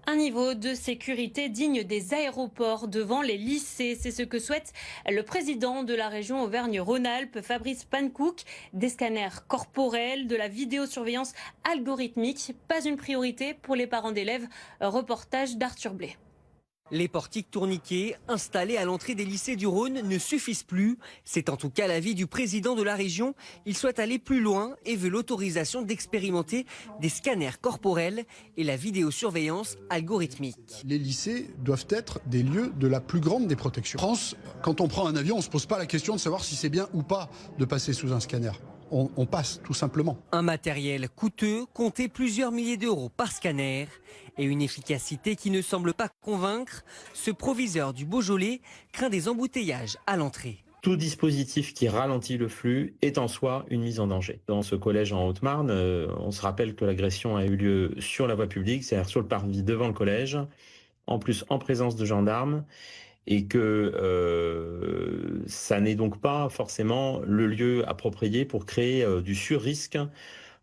Un niveau de sécurité digne des aéroports devant les lycées. C'est ce que souhaite le président de la région Auvergne-Rhône-Alpes, Fabrice Pankouk. Des scanners corporels, de la vidéosurveillance algorithmique. Pas une priorité pour les parents d'élèves. Reportage d'Arthur Blé. Les portiques tourniquets installés à l'entrée des lycées du Rhône ne suffisent plus. C'est en tout cas l'avis du président de la région. Il souhaite aller plus loin et veut l'autorisation d'expérimenter des scanners corporels et la vidéosurveillance algorithmique. Les lycées doivent être des lieux de la plus grande des protections. En France, quand on prend un avion, on ne se pose pas la question de savoir si c'est bien ou pas de passer sous un scanner. On passe tout simplement. Un matériel coûteux, compté plusieurs milliers d'euros par scanner et une efficacité qui ne semble pas convaincre. Ce proviseur du Beaujolais craint des embouteillages à l'entrée. Tout dispositif qui ralentit le flux est en soi une mise en danger. Dans ce collège en Haute-Marne, on se rappelle que l'agression a eu lieu sur la voie publique, c'est-à-dire sur le parvis devant le collège, en plus en présence de gendarmes. Et que ça n'est donc pas forcément le lieu approprié pour créer du sur-risque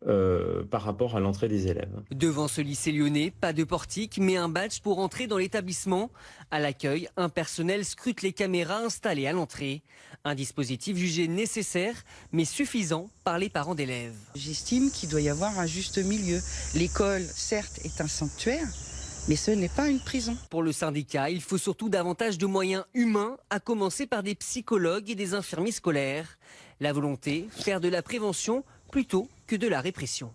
par rapport à l'entrée des élèves. Devant ce lycée lyonnais, pas de portique, mais un badge pour entrer dans l'établissement. À l'accueil, un personnel scrute les caméras installées à l'entrée. Un dispositif jugé nécessaire, mais suffisant par les parents d'élèves. J'estime qu'il doit y avoir un juste milieu. L'école, certes, est un sanctuaire, mais ce n'est pas une prison. Pour le syndicat, il faut surtout davantage de moyens humains, à commencer par des psychologues et des infirmiers scolaires. La volonté, faire de la prévention plutôt que de la répression.